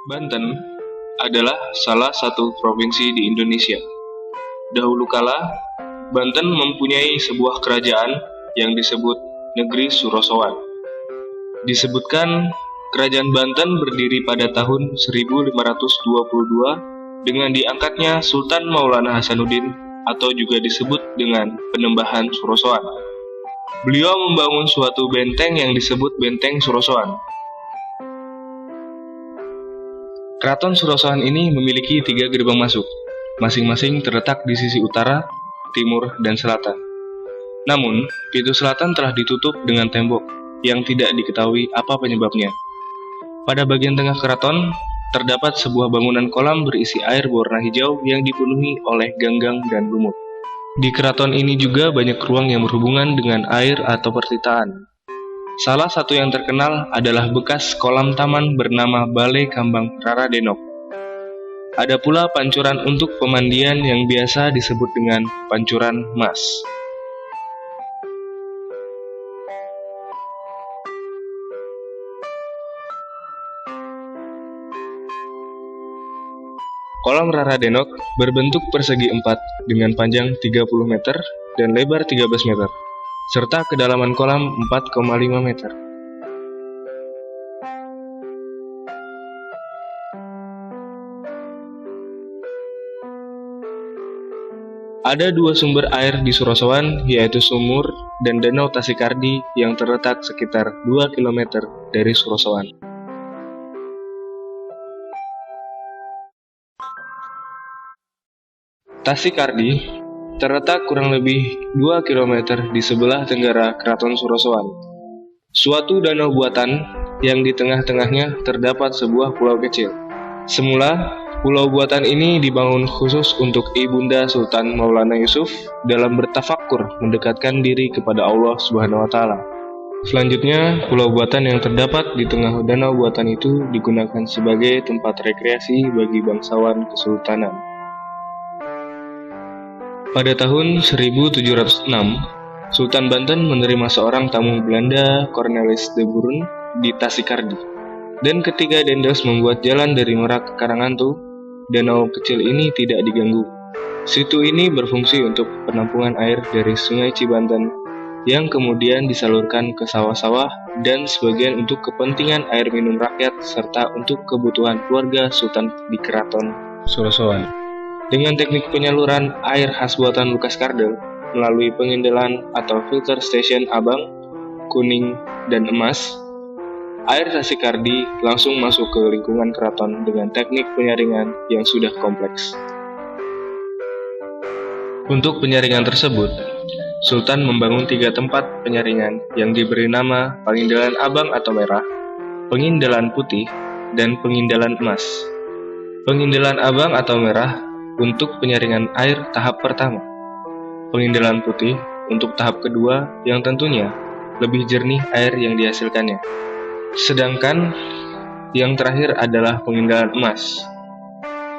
Banten adalah salah satu provinsi di Indonesia. Dahulu kala, Banten mempunyai sebuah kerajaan yang disebut Negeri Surosowan. Disebutkan kerajaan Banten berdiri pada tahun 1522 dengan diangkatnya Sultan Maulana Hasanuddin atau juga disebut dengan Penembahan Surosowan. Beliau membangun suatu benteng yang disebut Benteng Surosowan. Keraton Surosowan ini memiliki 3 gerbang masuk, masing-masing terletak di sisi utara, timur, dan selatan. Namun, pintu selatan telah ditutup dengan tembok yang tidak diketahui apa penyebabnya. Pada bagian tengah keraton, terdapat sebuah bangunan kolam berisi air berwarna hijau yang dipenuhi oleh ganggang dan lumut. Di keraton ini juga banyak ruang yang berhubungan dengan air atau pertitaan. Salah satu yang terkenal adalah bekas kolam taman bernama Balai Kambang Rara Denok. Ada pula pancuran untuk pemandian yang biasa disebut dengan pancuran mas. Kolam Rara Denok berbentuk persegi 4 dengan panjang 30 meter dan lebar 13 meter, serta kedalaman kolam 4,5 meter. Ada 2 sumber air di Surosowan, yaitu sumur dan Danau Tasikardi yang terletak sekitar 2 km dari Surosowan. Tasikardi terletak kurang lebih 2 km di sebelah tenggara Keraton Surosowan. Suatu danau buatan yang di tengah-tengahnya terdapat sebuah pulau kecil. Semula, pulau buatan ini dibangun khusus untuk Ibunda Sultan Maulana Yusuf dalam bertafakkur mendekatkan diri kepada Allah Subhanahu wa taala. Selanjutnya, pulau buatan yang terdapat di tengah danau buatan itu digunakan sebagai tempat rekreasi bagi bangsawan kesultanan. Pada tahun 1706, Sultan Banten menerima seorang tamu Belanda, Cornelis de Burgh, di Tasikardi. Dan ketika Daendels membuat jalan dari Merak ke Karangantu, danau kecil ini tidak diganggu. Situ ini berfungsi untuk penampungan air dari Sungai Cibanten, yang kemudian disalurkan ke sawah-sawah dan sebagian untuk kepentingan air minum rakyat serta untuk kebutuhan keluarga Sultan di Keraton Surosowan. Dengan teknik penyaluran air khas buatan Lukas Kardel melalui pengindalan atau filter station abang, kuning, dan emas, air Tasikardi langsung masuk ke lingkungan keraton dengan teknik penyaringan yang sudah kompleks. Untuk penyaringan tersebut, Sultan membangun 3 tempat penyaringan yang diberi nama pengindalan abang atau merah, pengindalan putih, dan pengindalan emas. Pengindalan abang atau merah untuk penyaringan air tahap pertama, pengindalan putih untuk tahap kedua yang tentunya lebih jernih air yang dihasilkannya. Sedangkan yang terakhir adalah pengindalan emas,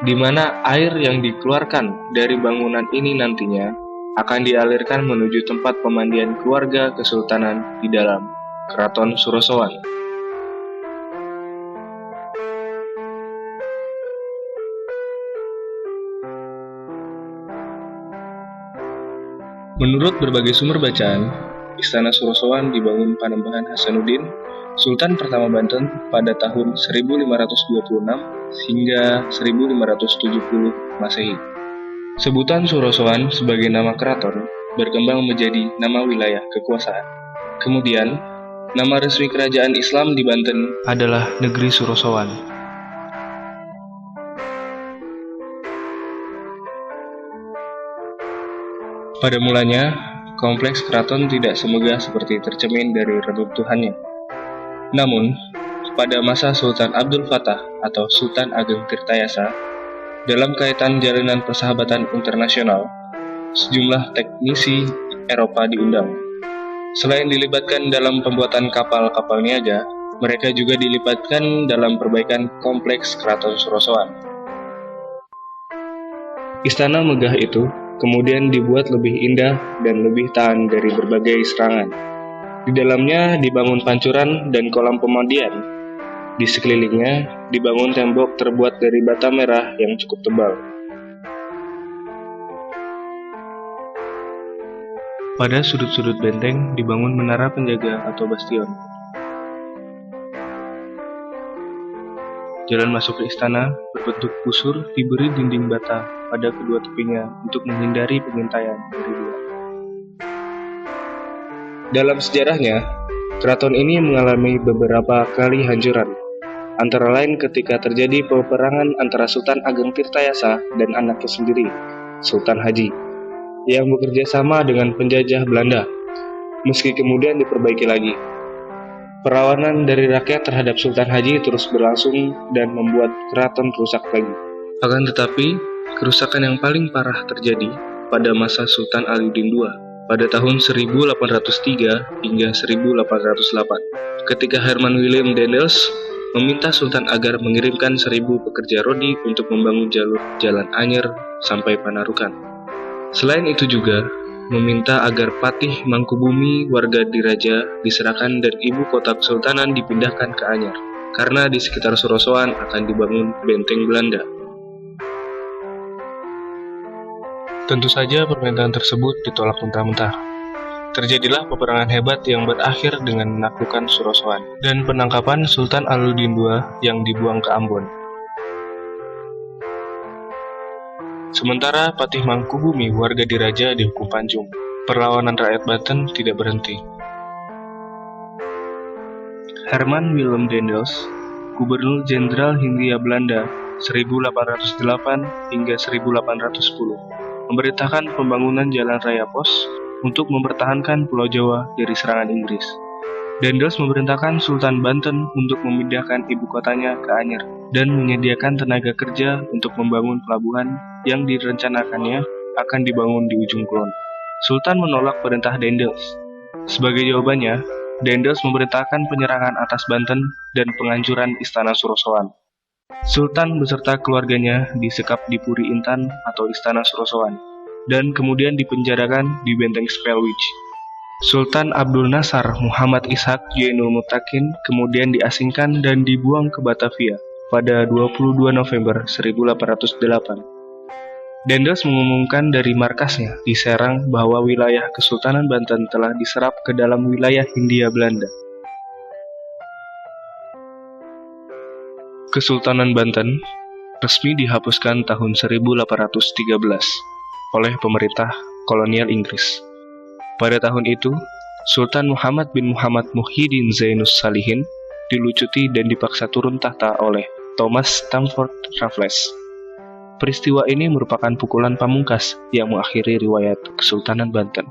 di mana air yang dikeluarkan dari bangunan ini nantinya akan dialirkan menuju tempat pemandian keluarga kesultanan di dalam Keraton Surosowan. Menurut berbagai sumber bacaan, Istana Surosowan dibangun Panembahan Hasanuddin, Sultan pertama Banten pada tahun 1526 hingga 1570 Masehi. Sebutan Surosowan sebagai nama keraton berkembang menjadi nama wilayah kekuasaan. Kemudian, nama resmi kerajaan Islam di Banten adalah Negeri Surosowan. Pada mulanya, kompleks keraton tidak semegah seperti tercermin dari reruntuhannya. Namun, pada masa Sultan Abdul Fattah atau Sultan Ageng Tirtayasa, dalam kaitan jalinan persahabatan internasional, sejumlah teknisi Eropa diundang. Selain dilibatkan dalam pembuatan kapal-kapal niaga, mereka juga dilibatkan dalam perbaikan kompleks Keraton Surosowan. Istana megah itu kemudian dibuat lebih indah dan lebih tahan dari berbagai serangan. Di dalamnya dibangun pancuran dan kolam pemandian. Di sekelilingnya dibangun tembok terbuat dari bata merah yang cukup tebal. Pada sudut-sudut benteng dibangun menara penjaga atau bastion. Jalan masuk ke istana berbentuk busur diberi dinding bata pada kedua tepinya untuk menghindari pengintaian dari luar. Dalam sejarahnya, keraton ini mengalami beberapa kali hancuran, antara lain ketika terjadi peperangan antara Sultan Ageng Tirtayasa dan anaknya sendiri, Sultan Haji, yang bekerja sama dengan penjajah Belanda, meski kemudian diperbaiki lagi. Perlawanan dari rakyat terhadap Sultan Haji terus berlangsung dan membuat keraton rusak lagi. Akan tetapi, kerusakan yang paling parah terjadi pada masa Sultan Alauddin II pada tahun 1803 hingga 1808, ketika Herman Willem Daendels meminta Sultan agar mengirimkan 1.000 pekerja rodi untuk membangun jalur Jalan Anyer sampai Panarukan. Selain itu juga meminta agar Patih Mangkubumi warga Diraja diserahkan dan ibu kota kesultanan dipindahkan ke Anyer, karena di sekitar Surosoan akan dibangun benteng Belanda. Tentu saja permintaan tersebut ditolak mentah-mentah. Terjadilah peperangan hebat yang berakhir dengan menaklukkan Surosoan dan penangkapan Sultan Alauddin II yang dibuang ke Ambon. Sementara Patih Mangkubumi warga Diraja dihukum panjung. Perlawanan rakyat Banten tidak berhenti. Herman Willem Daendels, Gubernur Jenderal Hindia Belanda 1808 hingga 1810, memerintahkan pembangunan jalan raya pos untuk mempertahankan Pulau Jawa dari serangan Inggris. Daendels memerintahkan Sultan Banten untuk memindahkan ibu kotanya ke Anyer dan menyediakan tenaga kerja untuk membangun pelabuhan yang direncanakannya akan dibangun di ujung kulon. Sultan menolak perintah Daendels. Sebagai jawabannya, Daendels memerintahkan penyerangan atas Banten dan penghancuran istana Surosoan. Sultan beserta keluarganya disekap di Puri Intan atau istana Surosoan dan kemudian dipenjarakan di benteng Spelwich. Sultan Abdul Nasar Muhammad Ishak Jainul Mutakin kemudian diasingkan dan dibuang ke Batavia pada 22 November 1808. Daendels mengumumkan dari markasnya di Serang bahwa wilayah Kesultanan Banten telah diserap ke dalam wilayah Hindia Belanda. Kesultanan Banten resmi dihapuskan tahun 1813 oleh pemerintah kolonial Inggris. Pada tahun itu, Sultan Muhammad bin Muhammad Muhyiddin Zainus Salihin dilucuti dan dipaksa turun tahta oleh Thomas Stamford Raffles. Peristiwa ini merupakan pukulan pamungkas yang mengakhiri riwayat Kesultanan Banten.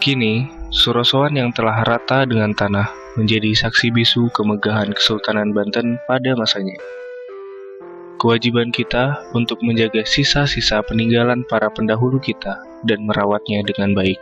Kini, Surosoan yang telah rata dengan tanah menjadi saksi bisu kemegahan Kesultanan Banten pada masanya. Kewajiban kita untuk menjaga sisa-sisa peninggalan para pendahulu kita dan merawatnya dengan baik.